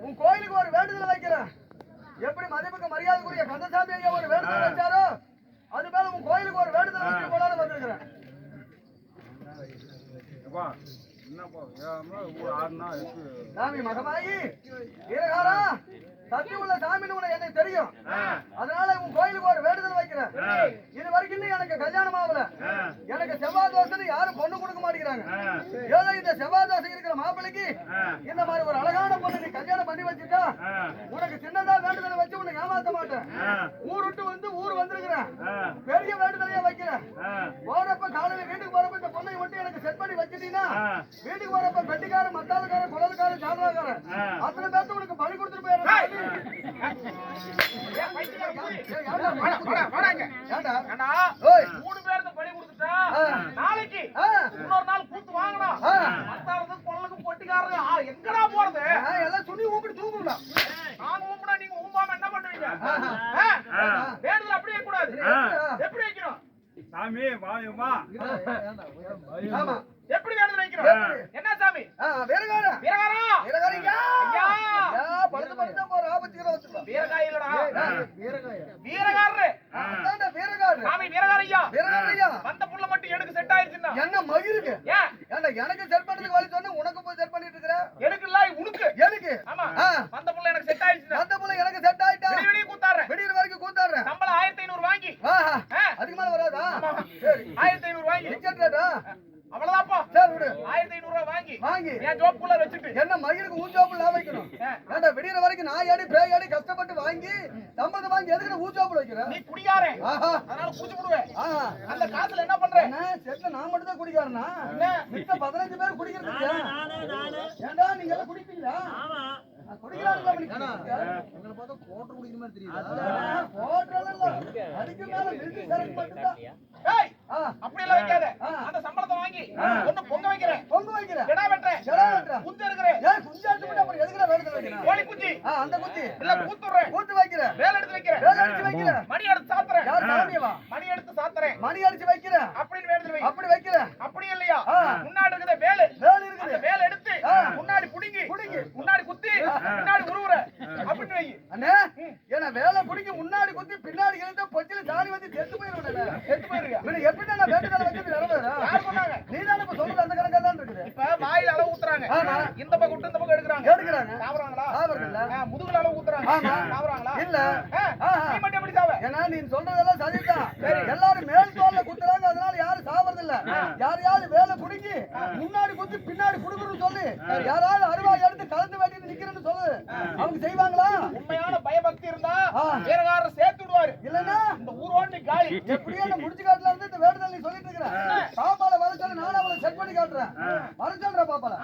உன் கோயிலுக்கு ஒரு வேண்டுதல் வைக்கிறேன். எப்படி மதிப்புக்கு மரியாதைக்குரிய கந்தசாமி ஐயா ஒரு வேண்டுதல் வச்சாரோ அது மேல உன் கோயிலுக்கு ஒரு வேண்டுதல் வச்சு போலான்னு வந்திருக்கிறேன். சாமி மகமாயி வீரகாரா சக்தி உள்ள சாமின்னு உனக்கு எனக்கு தெரியும். அதனால உன் கோயிலுக்கு ஒரு வேண்டுதல் வைக்கிறேன். இது வரைக்கும் எனக்கு கல்யாணம் ஆகல. எனக்கு செவ்வாய் தோசை யாரும் பொண்ணு கொடுக்க மாட்டேங்கிறாங்க. ஏதோ இந்த செவ்வாய் தோசை இருக்கிற மாப்பிள்ளைக்கு இந்த மாதிரி ஒரு அழகான பொண்ணு நீ கல்யாணம் பண்ணி வச்சுட்டா உனக்கு சின்னதா வேண்டுதலை வச்சு உனக்கு ஏமாத்த மாட்டேன். ஊர் விட்டு வந்து ஊர் வந்திருக்கிறேன். பெரிய வேண்டுதலையா வைக்கிறேன். போறப்ப காலையில வீட்டுக்கு போறப்ப இந்த பொண்ணை மட்டும் எனக்கு செட் பண்ணி வச்சுட்டீங்கன்னா வீட்டுக்கு போறப்ப பெட்டிக்காரன் மத்தாளுக்காரன் குழந்தைக்காரன் ஜாதகாரன் அத்தனை பேர்த்து உனக்கு பணி கொடுத்துட்டு போயிடுறேன். நாளைக்கு இன்னொரு நாள் கூத்து வாங்கணும். பொண்ணுக்கு பொட்டிக்காரங்க எங்கடா போறது? எல்லாம் துணி ஊப்பிட்டு தூங்கலாம். நாங்க ஊம்பினா நீங்க ஊம்பாம என்ன பண்ணுவீங்க? வேண்டுதல் அப்படியே கூடாது. எப்படி வைக்கணும் சாமி? வாயுமா எப்படி வேண்டுதல் வைக்கிறோம்? என்ன சாமி? வீரகாரா வீரகாரா வீரகாரியா ஐயா பழுது பழுது ஒரு ஆபத்துக்கு வந்துடலாம். வீரகாய் இல்லடா வீரகாரரு வீரகாரரு சாமி வீரகாரையா வீரகாரையா வந்த புள்ள மட்டும் எனக்கு செட் ஆயிருச்சுன்னா என்ன மகிருக்கு? ஏன்டா எனக்கு செட் பண்ணதுக்கு வழி சொன்னா உனக்கு போய் செட் பண்ணிட்டு இருக்கற? எனக்கு இல்ல உனக்கு. எனக்கு ஆமா வந்த புள்ள எனக்கு செட் ஆயிருச்சுன்னா வந்த புள்ள எனக்கு செட் ஆயிட்டா விடிய கூத்தாறேன். விடிய வரைக்கும் கூத்தாறேன். சம்பளம் 1500 வாங்கி அதுக்கு மேல வராதா? சரி 1500 வாங்கி டிக்கெட் ரேட்டா அவ்வளவுதான்ப்பா. சரி விடு 1500 ரூபாய் வாங்கி வாங்கி என் ஜோப் குள்ள வச்சிட்டு என்ன மகிழுக்கு ஊஞ்சோப்புல வைக்கணும். ஏண்டா விடியற வரைக்கும் நான் ஏடி பேய் ஏடி கஷ்டப்பட்டு வாங்கி சம்பளத்தை வாங்கி எதுக்கு ஊஞ்சோப்புல வைக்கிற? நீ குடியாரே அதனால குடிச்சு விடுவே. அந்த காசுல என்ன பண்ற? என்ன செட்ல நான் மட்டும் தான் குடிக்காரனா? மித்த 15 பேர் குடிக்கிறது. ஏண்டா நீங்க எல்லாம் குடிப்பீங்களா? ஆமா குடிக்கிறாங்களா? எங்களை பார்த்தா கோட்டர் குடிக்கிற மாதிரி தெரியுது. கோட்டர் இல்ல அதுக்கு மேல மில்க் சரக்கு மட்டும். ஏய் அப்படி எல்லாம் வைக்காத. அந்த சம்பளத்தை வாங்கி ஒண்ணு பொங்க வைக்கிறேன். பொங்க வைக்கிறேன். கிடா வெட்டறேன். கிடா வெட்டறேன். குத்து இருக்குறேன். ஏய் குஞ்சு எடுத்து போட்டு அப்புறம் எதுக்குடா வேலை வைக்கிறேன்? கோழி குச்சி அந்த குச்சி இல்ல கூத்துறேன். கூத்து வைக்கிறேன். வேலை எடுத்து வைக்கிறேன். வேலை எடுத்து வைக்கிறேன். மணி எடுத்து சாத்துறேன். யார் சாமியவா? மணி எடுத்து சாத்துறேன். மணி அடிச்சு வைக்கிறேன். அப்படின்னு வேலை வை. அப்படி வைக்கிறேன். அப்படி இல்லையா முன்னாடி இருக்குதே வேலை வேலை இருக்குது. அந்த வேலை எடுத்து முன்னாடி புடிங்கி முன்னாடி குத்தி முன்னாடி உருவுற அப்படின்னு வை. அண்ணே ஏன்னா வேலை புடிங்கி முன்னாடி குத்தி பின்னாடி இழுத்தா பொச்சில தாடி வந்து செத்து போயிடுவேன். செத்து போயிருவியா? நீ எப்படி நான் வேண்டுதல் வச்சது நிறைவேறா? யார் சொன்னாங்க? நீ தான இப்ப சொல்றது அந்த கணக்கா தான் இருக்குது. இப்ப வாயில அளவு ஊத்துறாங்க. இந்த பக்கம் விட்டு இந்த பக்கம் எடுக்கறாங்க. சாவறாங்களா? சாவறதில்ல. முதுகுல அளவு ஊத்துறாங்க. சாவறாங்களா? இல்ல. நீ மட்டும் எப்படி சாவ? ஏன்னா நீ சொல்றதெல்லாம் சரிதான். எல்லாரும் மேல் தோல்ல குத்துறாங்க. அதனால யாரும் சாவறதில்ல. யாரையாவது வேலை புடிங்கி முன்னாடி குத்தி பின்னாடி குடுக்குறன்னு சொல்லி யாராவது அருவாள் எடுத்து கலந்து வெட்டிட்டு நிக்கிறேன்னு சொல்லு. அவங்க செய்வாங்களா? உண்மையான பயபக்தி இருந்தா வீரகாரர் சேர்த்து விடுவாரு. இல்லன்னா இந்த ஊரோண்டி காலி. எப்படியே அந்த முடிச்சு காட்டுல இருந்து இந்த வேண்டுதல் நீ சொல்லிட்டு இருக்கிற. பாப்பால வர சொல்லி நானும் அவளை செட் பண்ணி காட்டுறேன். வர சொல்ற பாப்பால